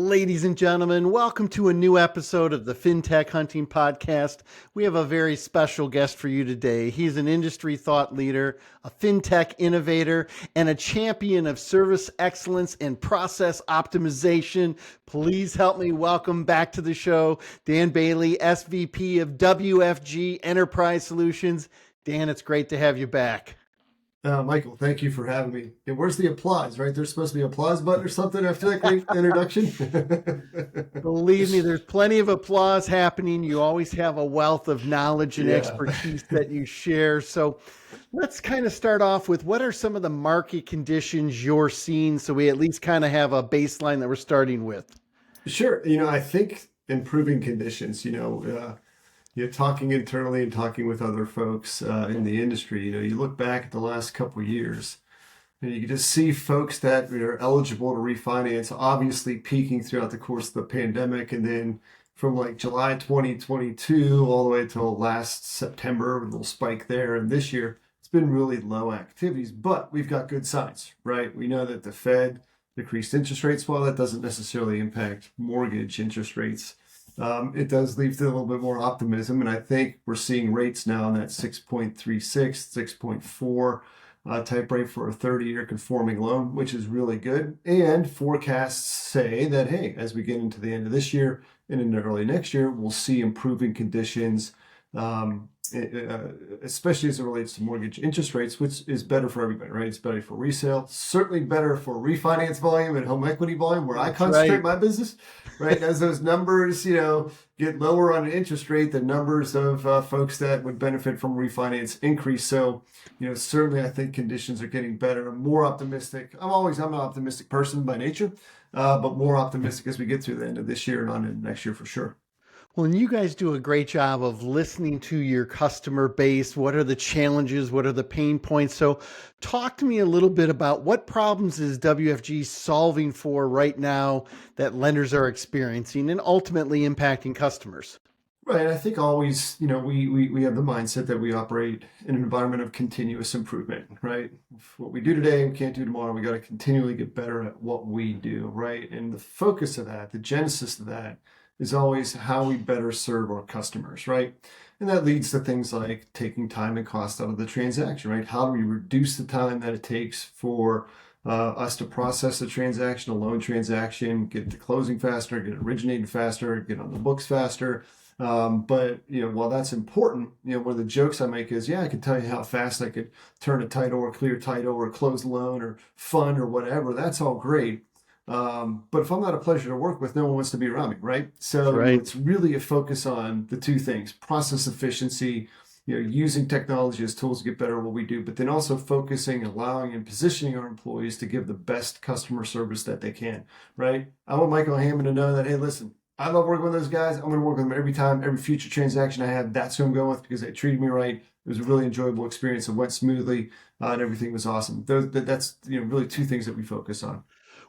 Ladies and gentlemen, welcome to a new episode of the Fintech Hunting Podcast. We have a very special guest for you today. He's an industry thought leader, a fintech innovator, and a champion of service excellence and process optimization. Please help me welcome back to the show, Dan Bailey, SVP of WFG Enterprise Solutions. Dan, it's great to have you back. Michael, thank you for having me. And where's the applause, right? There's supposed to be an applause button or something after that great introduction. Believe me, there's plenty of applause happening. You always have a wealth of knowledge and expertise that you share. So let's kind of start off with what are some of the market conditions you're seeing so we at least kind of have a baseline that we're starting with? Sure. I think improving conditions, you're talking internally and talking with other folks in the industry. You look back at the last couple of years and you can just see folks that are eligible to refinance, obviously peaking throughout the course of the pandemic. And then from like July 2022 all the way till last September, a little spike there. And this year, it's been really low activities, but we've got good signs, right? We know that the Fed decreased interest rates. While that doesn't necessarily impact mortgage interest rates, it does leave to a little bit more optimism. And I think we're seeing rates now in that 6.36, 6.4 type rate for a 30-year conforming loan, which is really good. And forecasts say that, hey, as we get into the end of this year and into early next year, we'll see improving conditions, especially as it relates to mortgage interest rates, which is better for everybody, right? It's better for resale, certainly better for refinance volume and home equity volume, where I concentrate my business, right? As those numbers, get lower on an interest rate, the numbers of folks that would benefit from refinance increase. So, certainly I think conditions are getting better. I'm more optimistic. I'm an optimistic person by nature, but more optimistic as we get through the end of this year and on into next year for sure. Well, and you guys do a great job of listening to your customer base. What are the challenges? What are the pain points? So talk to me a little bit about what problems is WFG solving for right now that lenders are experiencing and ultimately impacting customers. Right. I think always, we have the mindset that we operate in an environment of continuous improvement, right? What we do today, we can't do tomorrow. We got to continually get better at what we do, right? And the focus of that, the genesis of that, is always how we better serve our customers, right? And that leads to things like taking time and cost out of the transaction, right? How do we reduce the time that it takes for us to process a transaction, a loan transaction, get it to closing faster, get it originated faster, get on the books faster. But while that's important, one of the jokes I make is, I can tell you how fast I could turn a title or clear title or close loan or fund or whatever. That's all great. But if I'm not a pleasure to work with, no one wants to be around me, right? So it's really a focus on the two things: process efficiency, using technology as tools to get better at what we do, but then also focusing, allowing, and positioning our employees to give the best customer service that they can, right? I want Michael Hammond to know that, hey, listen, I love working with those guys. I'm going to work with them every time, every future transaction I have. That's who I'm going with because they treated me right. It was a really enjoyable experience. It went smoothly, and everything was awesome. That's really two things that we focus on.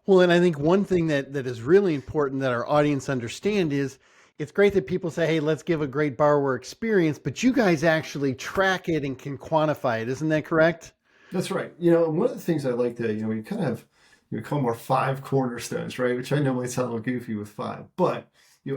Well, and I think one thing that is really important that our audience understand is it's great that people say, hey, let's give a great borrower experience, but you guys actually track it and can quantify it. Isn't that correct? That's right. One of the things I like to, we kind of have, call them our 5 cornerstones, right? Which I know might sound a little goofy with 5, but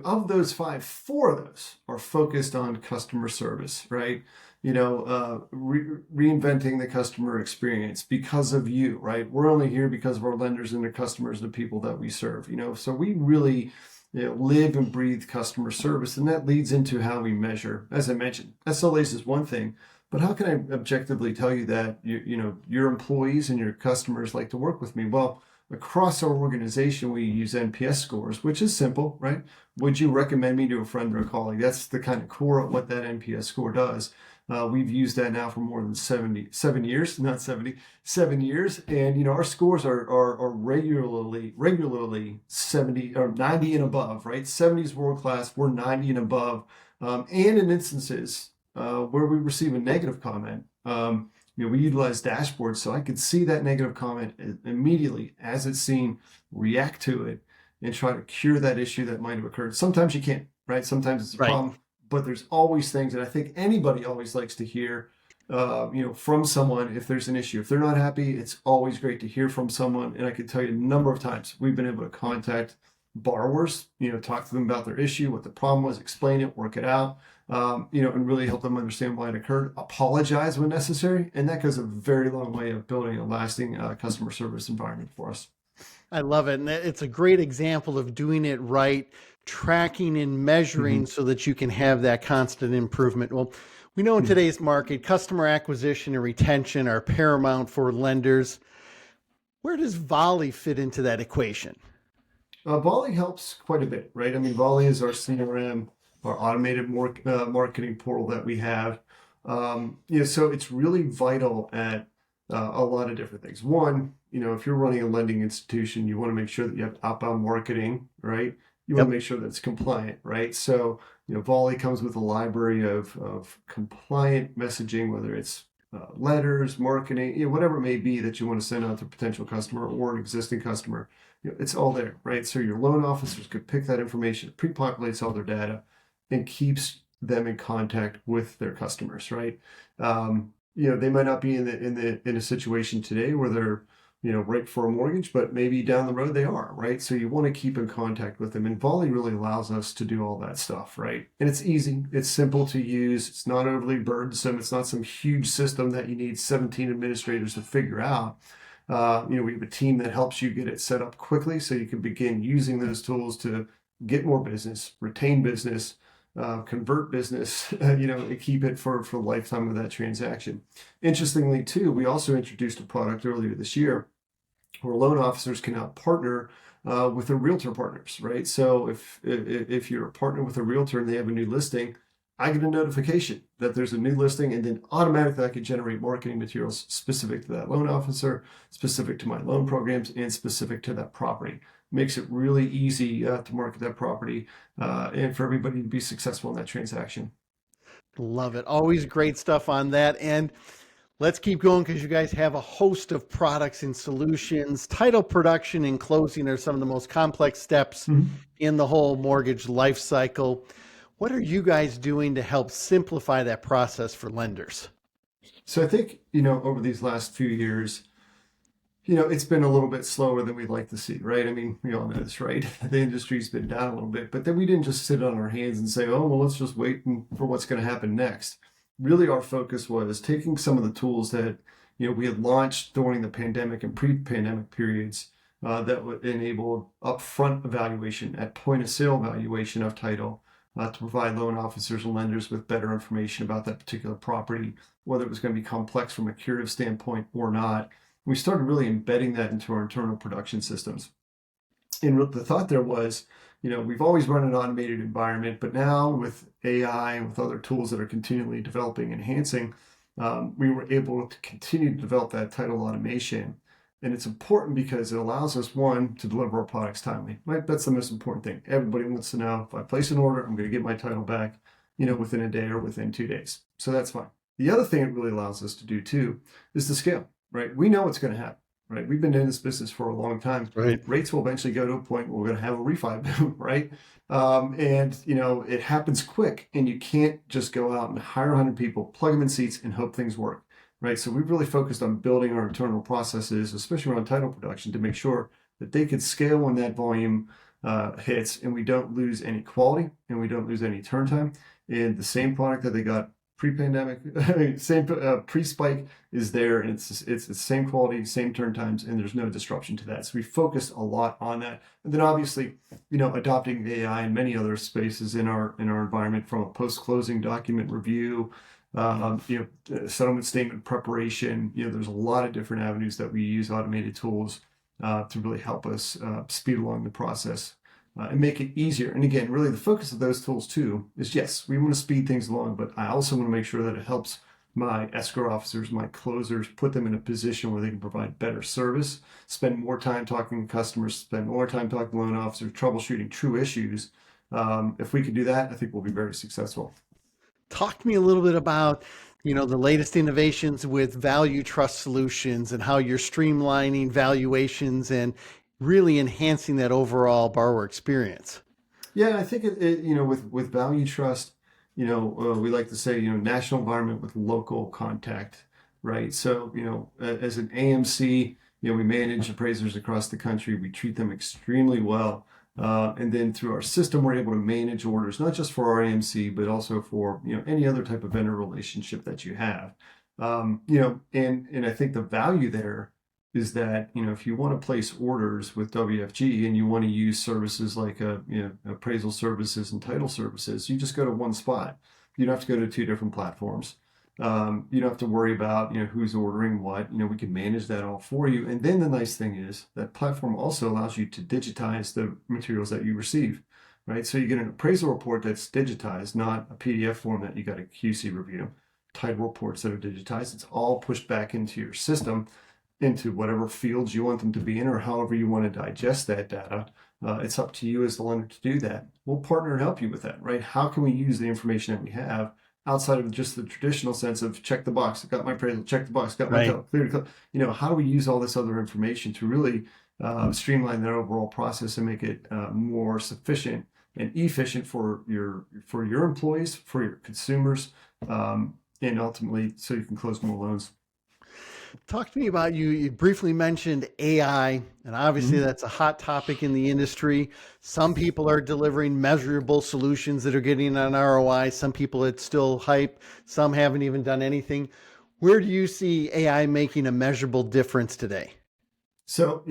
of those 5, 4 of those are focused on customer service, right? Reinventing the customer experience because of you, right? We're only here because of our lenders and their customers, the people that we serve, so we really live and breathe customer service. And that leads into how we measure. As I mentioned, SLAs is one thing, but how can I objectively tell you that your employees and your customers like to work with me? Well, across our organization, we use NPS scores, which is simple, right? Would you recommend me to a friend or a colleague? That's the kind of core of what that NPS score does. We've used that now for more than 7 years, not 70, 7 years. And, our scores are regularly 70 or 90 and above, right? 70 is world-class, we're 90 and above. And in instances where we receive a negative comment, we utilize dashboards so I could see that negative comment immediately as it's seen, react to it, and try to cure that issue that might have occurred. Sometimes you can't, right? Sometimes it's a problem. But there's always things, and I think anybody always likes to hear, from someone if there's an issue. If they're not happy, it's always great to hear from someone. And I can tell you a number of times we've been able to contact borrowers, talk to them about their issue, what the problem was, explain it, work it out, and really help them understand why it occurred, apologize when necessary. And that goes a very long way of building a lasting customer service environment for us. I love it. And it's a great example of doing it right, tracking and measuring so that you can have that constant improvement. Well, we know in today's market, customer acquisition and retention are paramount for lenders. Where does Volly fit into that equation? Volly helps quite a bit, right? I mean, Volly is our CRM, our automated marketing portal that we have. So it's really vital at a lot of different things. One, if you're running a lending institution, you want to make sure that you have outbound marketing, right? You want to make sure that it's compliant, right? So, Volly comes with a library of compliant messaging, whether it's letters, marketing, whatever it may be that you want to send out to a potential customer or an existing customer. It's all there, right? So your loan officers could pick that information, pre-populates all their data, and keeps them in contact with their customers, right? They might not be in a situation today where they're right for a mortgage, but maybe down the road they are, right? So you want to keep in contact with them. And Volly really allows us to do all that stuff, right? And it's easy, it's simple to use, it's not overly burdensome, it's not some huge system that you need 17 administrators to figure out. We have a team that helps you get it set up quickly so you can begin using those tools to get more business, retain business, convert business, and keep it for the lifetime of that transaction. Interestingly, too, we also introduced a product earlier this year where loan officers can now partner with their realtor partners, right? So if you're a partner with a realtor and they have a new listing, I get a notification that there's a new listing, and then automatically I can generate marketing materials specific to that loan officer, specific to my loan programs, and specific to that property. Makes it really easy to market that property and for everybody to be successful in that transaction. Love it. Always great stuff on that. And let's keep going because you guys have a host of products and solutions. Title production and closing are some of the most complex steps in the whole mortgage life cycle. What are you guys doing to help simplify that process for lenders? So I think, over these last few years, it's been a little bit slower than we'd like to see, right? I mean, we all know this, right? The industry's been down a little bit, but then we didn't just sit on our hands and say, oh, well, let's just wait for what's going to happen next. Really, our focus was taking some of the tools that, we had launched during the pandemic and pre-pandemic periods that would enable upfront evaluation at point of sale evaluation of title to provide loan officers and lenders with better information about that particular property, whether it was going to be complex from a curative standpoint or not. We started really embedding that into our internal production systems. And the thought there was, we've always run an automated environment, but now with AI and with other tools that are continually developing, enhancing, we were able to continue to develop that title automation. And it's important because it allows us, one, to deliver our products timely, right? That's the most important thing. Everybody wants to know if I place an order, I'm going to get my title back, within a day or within 2 days. So that's fine. The other thing it really allows us to do too is to scale, right? We know what's going to happen, right? We've been in this business for a long time. Right. Rates will eventually go to a point where we're going to have a refi boom, right? It happens quick, and you can't just go out and hire 100 people, plug them in seats, and hope things work. Right, so we've really focused on building our internal processes, especially around title production, to make sure that they could scale when that volume hits, and we don't lose any quality and we don't lose any turn time. And the same product that they got pre-pandemic, same pre-spike is there, and it's the same quality, same turn times, and there's no disruption to that. So we focused a lot on that, and then obviously, adopting the AI and many other spaces in our environment, from a post-closing document review. Settlement statement preparation. There's a lot of different avenues that we use automated tools to really help us speed along the process and make it easier. And again, really the focus of those tools too is, yes, we want to speed things along, but I also want to make sure that it helps my escrow officers, my closers, put them in a position where they can provide better service, spend more time talking to customers, spend more time talking to loan officers, troubleshooting true issues. If we can do that, I think we'll be very successful. Talk to me a little bit about, the latest innovations with value trust solutions and how you're streamlining valuations and really enhancing that overall borrower experience. Yeah, I think with value trust, we like to say, national environment with local contact, right? So, as an AMC, we manage appraisers across the country. We treat them extremely well. And then through our system, we're able to manage orders, not just for our AMC, but also for, any other type of vendor relationship that you have. And I think the value there is that, if you want to place orders with WFG and you want to use services like, appraisal services and title services, you just go to one spot. You don't have to go to two different platforms. You don't have to worry about, who's ordering what. We can manage that all for you. And then the nice thing is that platform also allows you to digitize the materials that you receive, right? So you get an appraisal report that's digitized, not a PDF form that you got to QC review. Title reports that are digitized, it's all pushed back into your system, into whatever fields you want them to be in, or however you want to digest that data. It's up to you as the lender to do that. We'll partner and help you with that, right? How can we use the information that we have outside of just the traditional sense of check the box, got my appraisal, check the box, got my Right. title, clear to clear. How do we use all this other information to really streamline that overall process and make it more sufficient and efficient for your employees, for your consumers, and ultimately so you can close more loans. Talk to me about you briefly mentioned AI, and obviously that's a hot topic in the industry. Some people are delivering measurable solutions that are getting an ROI. Some people, it's still hype. Some haven't even done anything. Where do you see AI making a measurable difference today? So,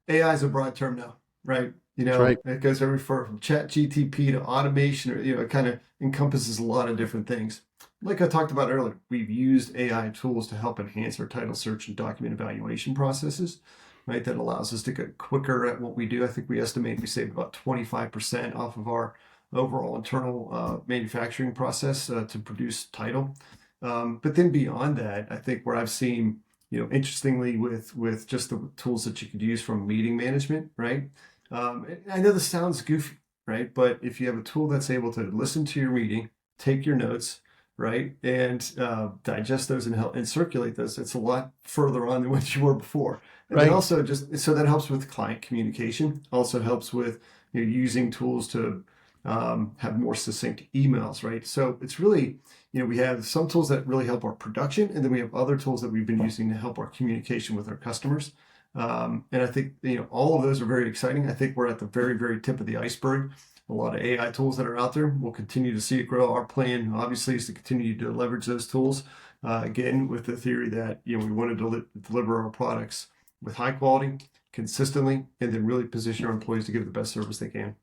AI is a broad term now, right? That's right. It goes from chat GTP to automation, or, it kind of encompasses a lot of different things. Like I talked about earlier, we've used AI tools to help enhance our title search and document evaluation processes, right? That allows us to get quicker at what we do. I think we estimate we saved about 25% off of our overall internal manufacturing process to produce title. But then beyond that, I think where I've seen, interestingly with just the tools that you could use from meeting management, right? I know this sounds goofy, right? But if you have a tool that's able to listen to your meeting, take your notes, right, and digest those and help and circulate those, it's a lot further on than what you were before. And Right. then also so that helps with client communication. Also helps with using tools to have more succinct emails, right? So it's really, we have some tools that really help our production, and then we have other tools that we've been using to help our communication with our customers. And I think, all of those are very exciting. I think we're at the very, very tip of the iceberg. A lot of AI tools that are out there. We'll continue to see it grow. Our plan, obviously, is to continue to leverage those tools. Again, with the theory that, we want to deliver our products with high quality, consistently, and then really position our employees to give the best service they can.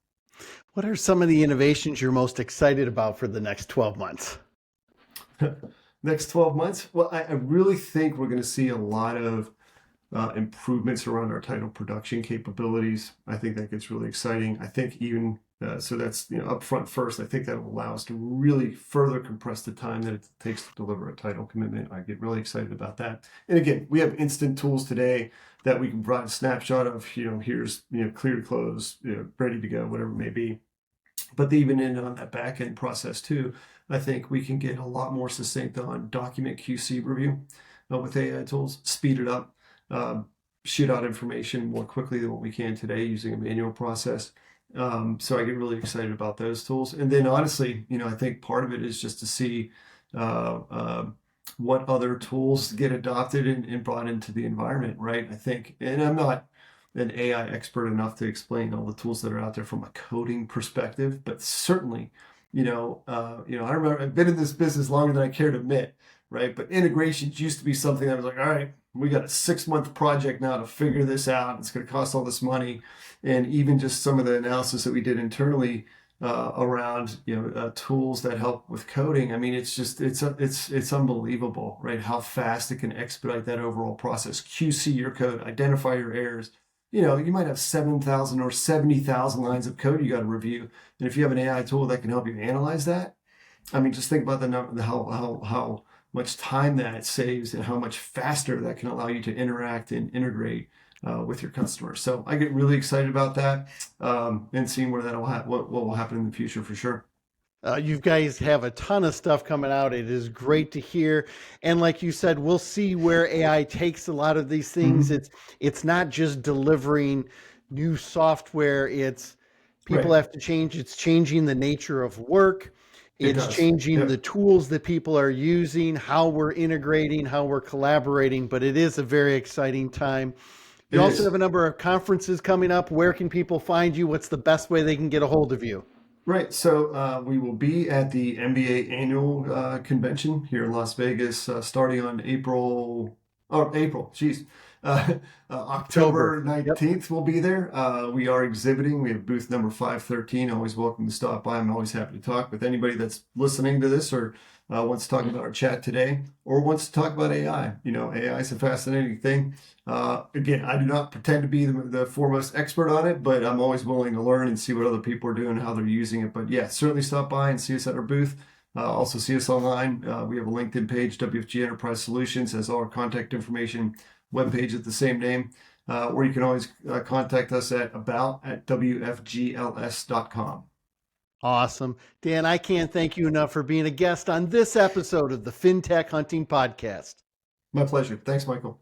What are some of the innovations you're most excited about for the next 12 months? Next 12 months? Well, I really think we're going to see a lot of improvements around our title production capabilities. I think that gets really exciting. I think even so that's up front first. I think that will allow us to really further compress the time that it takes to deliver a title commitment. I get really excited about that. And again, we have instant tools today that we can provide a snapshot of. Here's clear to close, ready to go, whatever it may be. But even on that back end process too, I think we can get a lot more succinct on document QC review with AI tools, speed it up. Shoot out information more quickly than what we can today using a manual process. So I get really excited about those tools. And then honestly, I think part of it is just to see what other tools get adopted and brought into the environment, right? I think, and I'm not an AI expert enough to explain all the tools that are out there from a coding perspective, but certainly, I remember I've been in this business longer than I care to admit, right? But integrations used to be something I was like, all right, we got a 6-month project now to figure this out. It's going to cost all this money. And even just some of the analysis that we did internally around, tools that help with coding. I mean, it's unbelievable, right? How fast it can expedite that overall process. QC your code, identify your errors. You might have 7,000 or 70,000 lines of code you got to review. And if you have an AI tool that can help you analyze that, I mean, just think about how much time that saves and how much faster that can allow you to interact and integrate with your customers. So I get really excited about that and seeing where that what will happen in the future for sure. You guys have a ton of stuff coming out. It is great to hear. And like you said, we'll see where AI takes a lot of these things. It's not just delivering new software. It's people Right. have to change. It's changing the nature of work. It's does. changing Yep. the tools that people are using, how we're integrating, how we're collaborating. But it is a very exciting time. You It also is. have a number of conferences coming up. Where can people find you? What's the best way they can get a hold of you? Right. So we will be at the MBA annual convention here in Las Vegas starting on geez. October. October Yep. 19th we'll be there. We are exhibiting. We have booth number 513. Always welcome to stop by. I'm always happy to talk with anybody that's listening to this or wants to talk about our chat today or wants to talk about AI. You know, AI is a fascinating thing. Again, I do not pretend to be the foremost expert on it, but I'm always willing to learn and see what other people are doing, how they're using it. But yeah, certainly stop by and see us at our booth. Also see us online. We have a LinkedIn page, WFG Enterprise Solutions, has all our contact information, webpage at the same name, or you can always contact us at wfgls.com. Awesome. Dan, I can't thank you enough for being a guest on this episode of the Fintech Hunting Podcast. My pleasure. Thanks, Michael.